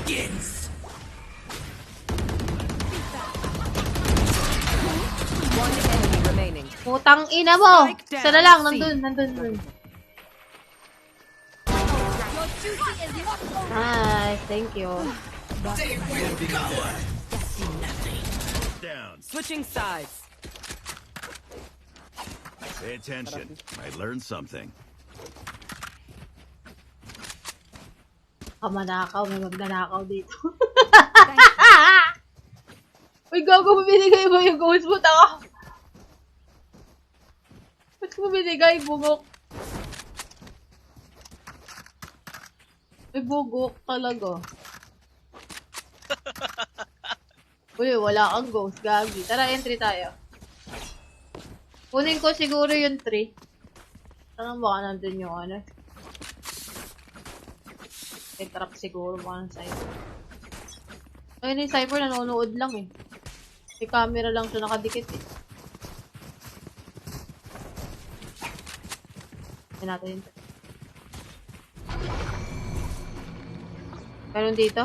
begins. One enemy remaining. Putang ina mo! Isa na lang, nandun. Nice, thank you. They will be gone. Down. Switching sides. Pay attention. I learned something. Manakaw, may magnanakaw dito. Uy, gago, binigay mo yung ghost mo, taka. Ba't mo binigay, bugok? May bugok talaga. Uy, wala kang ghost, gagi. Tara, entry tayo. Kunin ko siguro yung 3. Saan baka nandun yung ano? May trap siguro baka ng Cypher. Ayun yung Cypher nanonood lang eh. May camera lang siya nakadikit eh. Hindi natin yun. Meron dito?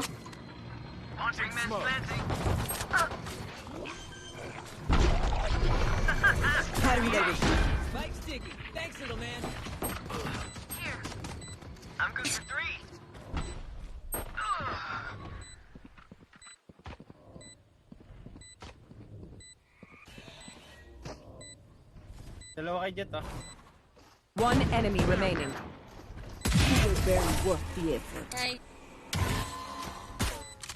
Spike sticky. Thanks, little man. Here. I'm good for 3. Dalawa kay Jet ah. One enemy remaining. You're very worth the effort. Hi.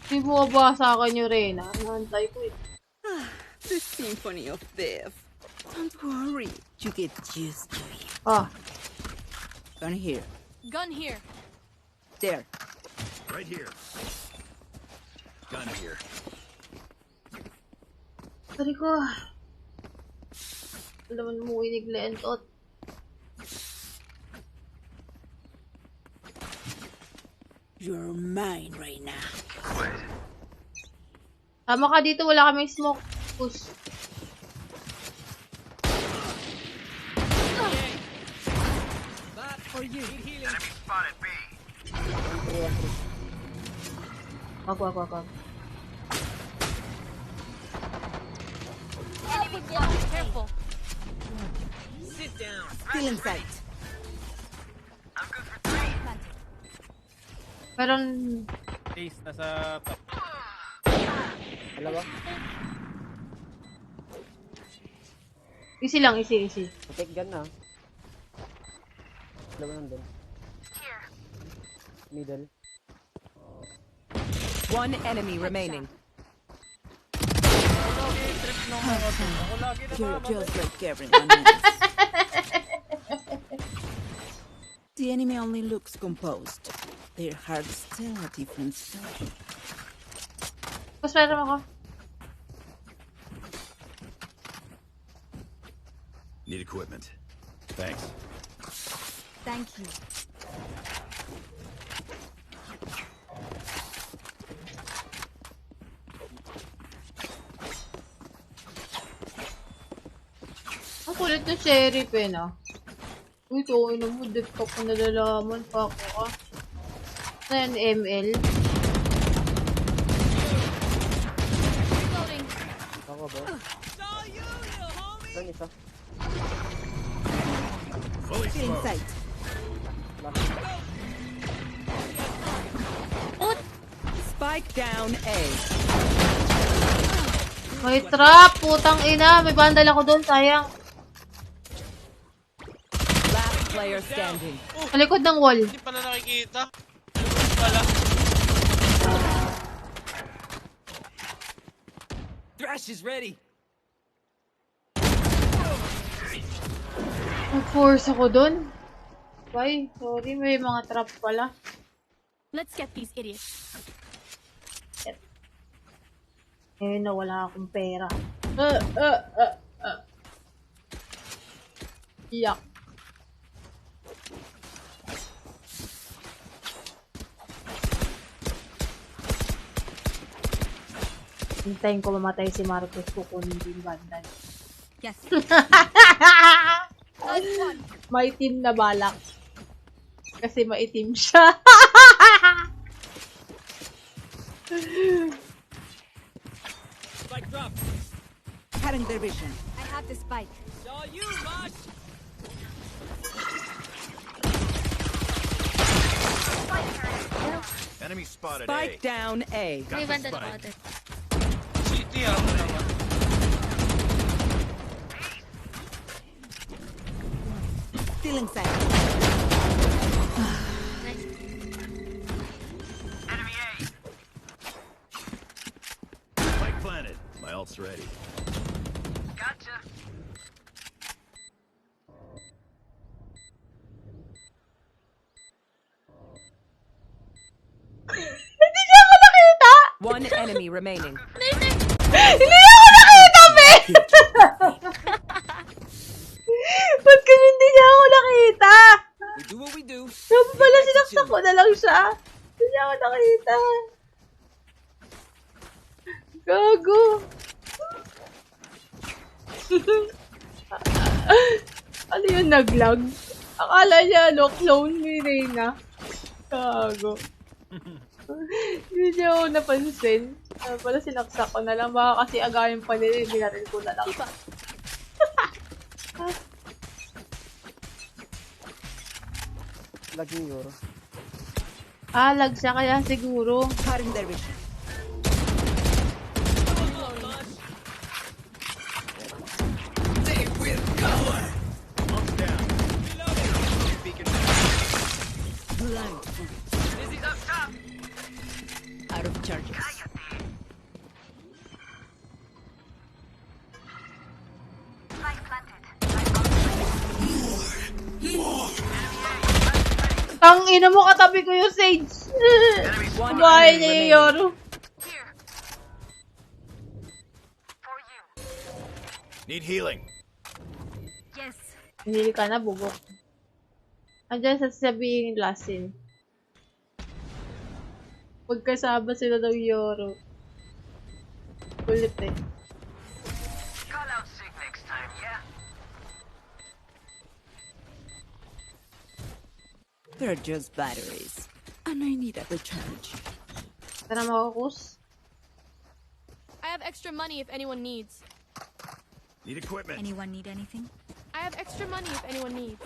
Hindi bumaba sa akin yung Reyna. Nahantay ko eh. The symphony of death. Don't worry. You get used to it. Ah, Gun here. Gun here. There. Right here. Gun here. sorry ko. Alam mo mo iniglaan to. You're mine right now. Tama ka dito, wala kaming smoke. Push. That for you. Enemy spotted B. Wag. Enemy spotted. Careful. Sit down. Still in sight. I'm good for 3. Meron, Ace nasa top. Dalawa. easy lang, easy. Take gun na. Dalawa nandun. Here. Middle. One enemy remaining. You're just like everyone else. The enemy only looks composed. Their hearts tell a different story. Mas meron ako. Need equipment. Thanks. Thank you. Ang kulit ng sheriff eh, no? Uy, ito, ino mo, dip ka pa nalalaman pa ako, ah. Ano yan, ML? Reloading. Ako ba? Saan isa? Fully Still in smoked. sight. Spike down A. May trap, putang ina. May bandal ako doon, sayang. Last player standing. Sa likod ng wall. Hindi pala nakikita. Hindi pala. Thrash is ready. Nag-force ako doon. Bye, sorry. May mga trap pala. Let's get these idiots. Eh, nawala akong pera. Iyak. Hintayin ko mamatay si Marcos, kukunin din bandal. Yes. Maitim na balak. Kasi maitim siya. Spike drop. Cutting their vision. I have the spike. Saw you, Rush. Enemy spotted Spike A. down A. May Got the banda spike. about it. City ako naman. Stealing sight. Nice. Enemy A. Spike planted. My ult's ready. Gotcha. Hindi niya ako nakita! One enemy remaining. Hindi niya ako nakita, be! Ba't ganun hindi niya ako nakita? We do what we do. Sabi pala sinaksak ko na lang siya. Hindi niya ako nakita. Gago. Ano yun, naglag? Akala niya, clone ni Reyna. Gago. Hindi niya ako napansin. Pala sinaksak ko na lang. Baka kasi agayin pa nila, binaril ko na lang. Laging euro. Lag siya kaya siguro. Cutting their vision. Ult's down. Beacon. Blind. Dizzy's up top. Out of charges. Spike planted. Ang ina mo, katabi ko yung Sage. One Bahay enemy niya yung remaining. Yoro. Here. For you. Need healing. Yes. Hindi ka na, bubok. Andiyan sasabihin yung last scene. Pagkasama sila daw Yoro. Kulit eh. Call out sick next time, yeah? They're just batteries. And I need a recharge. Tara makakus. I have extra money if anyone needs. Need equipment. Anyone need anything? I have extra money if anyone needs.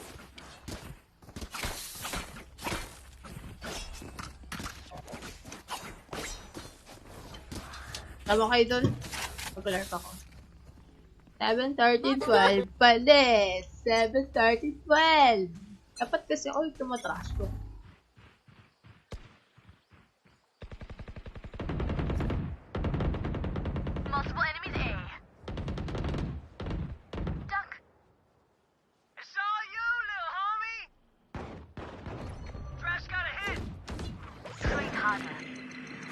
Tama kayo dun. Mag-alert ako. 7:30, 12. Palis! 7:30, 12. Dapat kasi ako yung tumatrash ko. Multiple enemies A. Duck. It's all you, little homie. Thrash got a hit. Straight harder.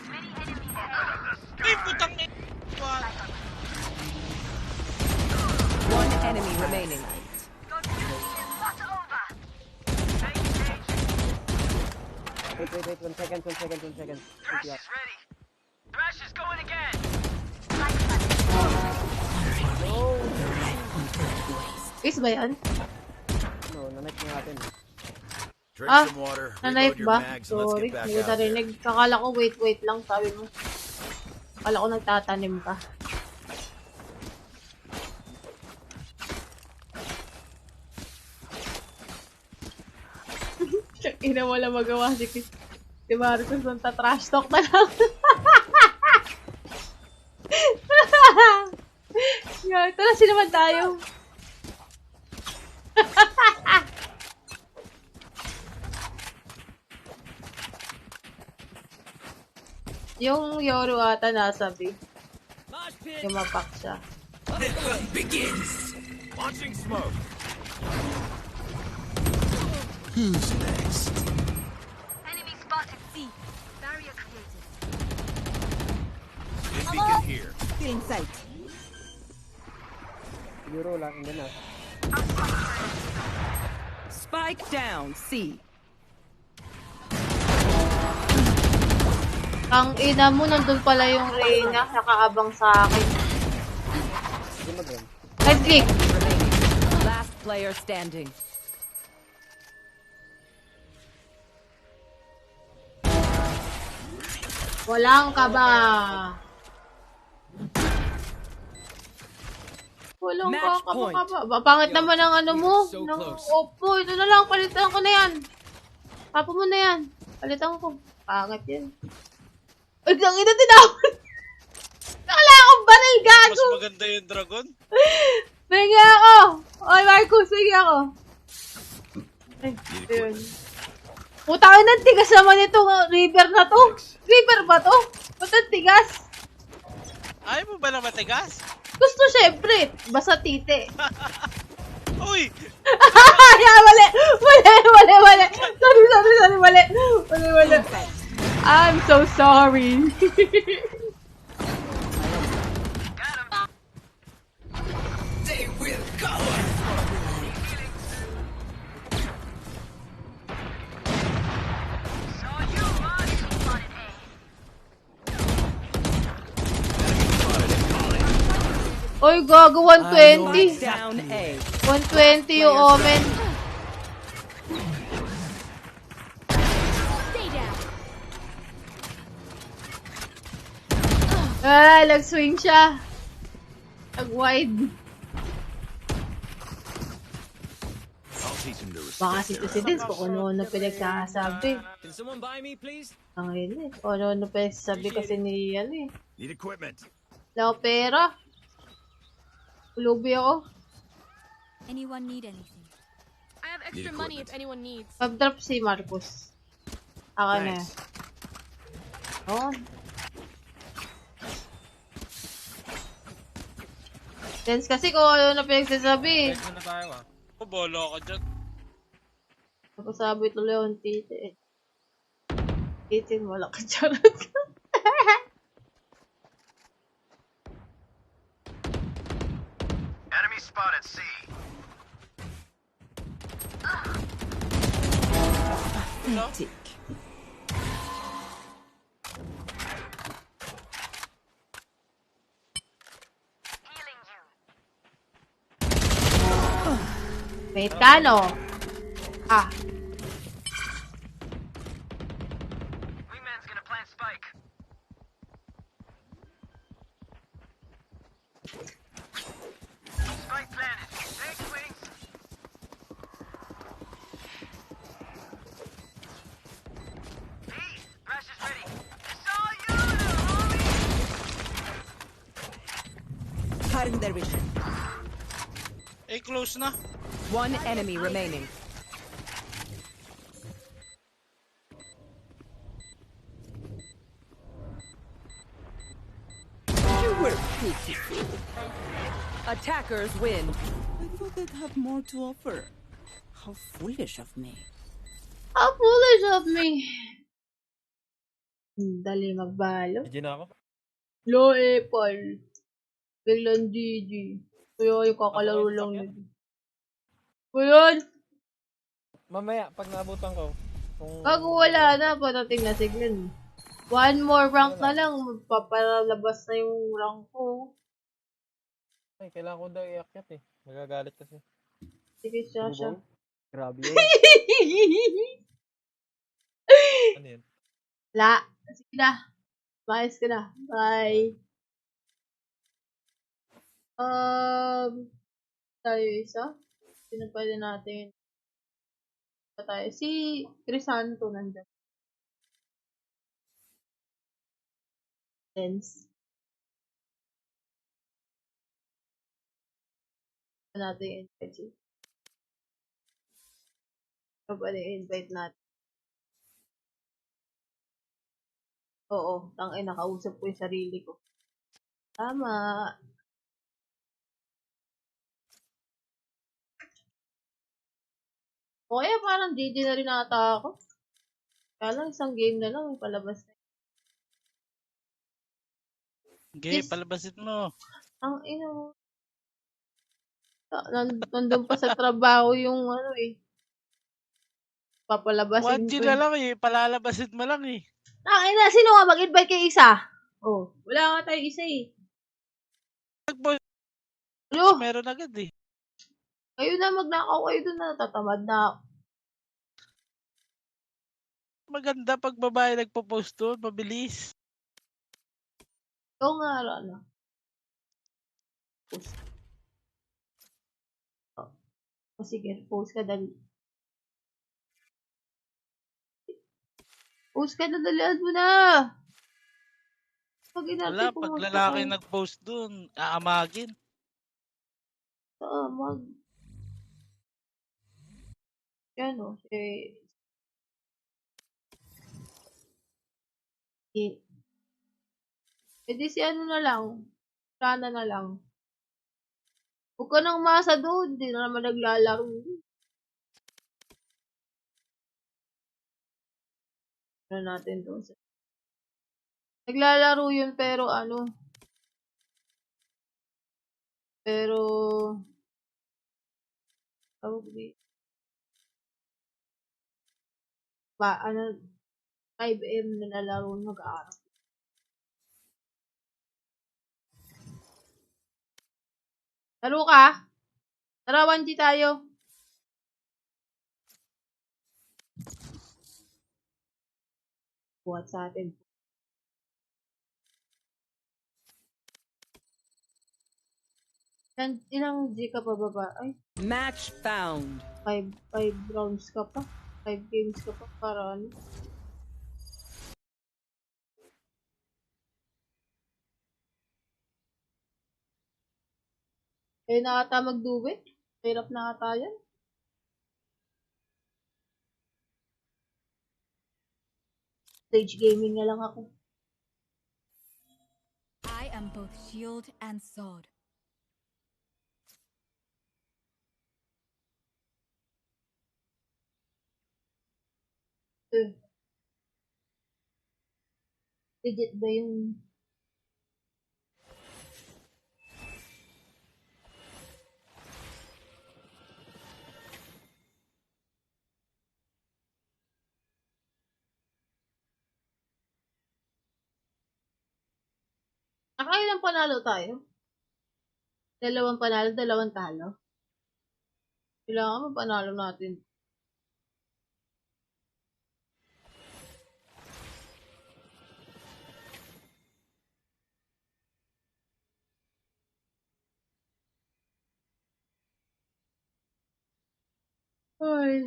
Many enemies A. Ay, putang ina. One enemy remaining. Not over. Wait, 1 second. Thrash is ready. Thrash is going again. Is ba yan? No, nanay na natin. Drink Ah, some water. na-knife Reload your ba? mags and let's Sorry, get back hindi ko out there. narinig. Kakala ko wait lang, sabi mo. Akala ko nagtatanim ka. Tsaka ina wala magawa si Marcos nung tatrash talk na lang. Yan, tara sinaman tayo. Yung Yoro ata nasa B. Yumapak siya. Launching smoke. Enemy spotted C. Barrier created. Need beacon here. Stealing sight. Euro lang, hindi na. Spike down C. Ang ina mo, nandun pala yung Reyna, nakaabang sa akin. Hindi mag-run. Nag-click! Last player standing. Walang kaba. Walang Match point. kakaba-kaba. Pangit naman ang ano mo. so Ng close. Oppo. Ito na lang. Palitan ko na yan. Papa mo na yan. Palitan ko. Pangit yan. Ay, ang ina tinawag. Nakala akong baril, Mas gago. maganda yung dragon. Bingi ako. Oy, Marcus, bingi ako. Ay, ayun. Putang ina, tigas naman itong river na to. River ba to? Putang tigas. Ayaw mo ba na matigas? Gusto syempre. Basta tite. Uy! Ay, mali. Sorry, mali. I'm so sorry. Oy, gago, 120. Down A. 120 yung omen. Stay down. Ah, nag-swing siya. Nag-wide. I'll teach him to Baka respect si their Presidents kung ano pinagsasabi. Can someone buy me, please? Ang yun eh. Kung ano pinagsasabi kasi ni ano eh. Need equipment. Wala ako pera. Ulubi ako. Anyone need anything? I have extra Need money equipment. if anyone needs. Pag-drop si Marcos. Ako na. Thanks. Oh. Dance kasi kung ano na pinagsasabi. Pwede na tayo ah. Bolo ako dyan. Tapos sabi tuloy yung titi eh. Titi mo lang charot. Enemy spotted C. Pathetic. Wait ka no? Ah. Wingman's gonna plant spike. Spike planted. Thanks, Wings. B, Crash is ready. Saw you, homie. Cutting their vision. Eh, close na. One enemy remaining. You were pitiful. Attackers win. I thought they'd have more to offer. How foolish of me. How foolish of me. Dali magbalo. GG na ako. Low Apple. Biglang GG. Kaya yung kakalaro lang nito. Kuyan! Mamaya, pag naabutan ko. Kung... Bago wala na, patating na siglan. One more rank na lang, magpapalabas na yung rank ko. Ay, kailangan ko daw iakyat eh. Magagalit kasi. Sige siya siya. Bubong? Grabe yun. Ano yun? La, sige na. Maayos ka na. Bye. Tayo isa. Sino pwede natin? Tayo. Si Crisanto nandyan. Sense. Natin invite siya. Ano ba invite natin? Oo, tangin, nakausap ko yung sarili ko. Tama. O kaya parang GG na rin ata ako. Kaya lang isang game na lang, palabas na. Okay, Yes. palabasin mo. Ang ina mo. Nandun pa sa trabaho yung ano eh. Papalabasin 1G ko. na lang eh. Palalabasin mo lang eh. Ang ina, sino nga mag-invite kay isa? Oh, wala nga tayo isa eh. Nag-voice Ano? meron agad eh. Kayo na, magnakaw kayo dun na. Tatamad na ako. Maganda pag babae nagpo-post doon. Mabilis. Ikaw nga, Rana. Post. O sige, post ka dali. Post ka na, dalian mo na! Pag Wala, inarte pag pumunta lalaki ka. nag-post dun, aamagin. Mag... Yan o, di si ano na lang. Sana na lang. Huwag ka nang masa doon. Hindi na naman naglalaro. Ano natin doon? Naglalaro yun pero ano. Pero... Tawag di. Ano, 5M na nalaro mag-aaral. Laro ka? Tara, 1G tayo. Buhat sa atin. Ilang G ka pa baba? Ay, Match found. 5 rounds ka pa. 5 games ka pa para ano. Eh, na ata mag-duet. Hirap na ata yan. Stage gaming na lang ako. I am both shield and sword. Legit ba yung... Nakailang panalo tayo? 2 panalo, 2 talo. Kailangan mapanalo natin. Ay.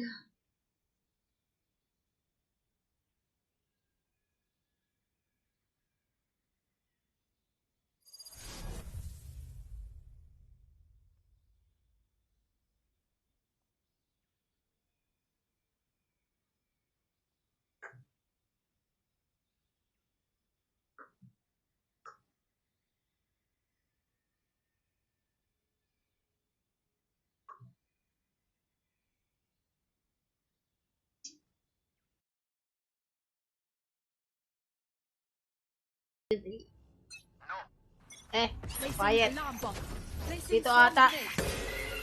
Quiet. Dito ata.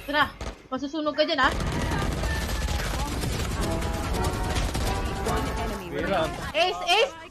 Tara, masusunog ka dyan, ha? One enemy remaining. Ace!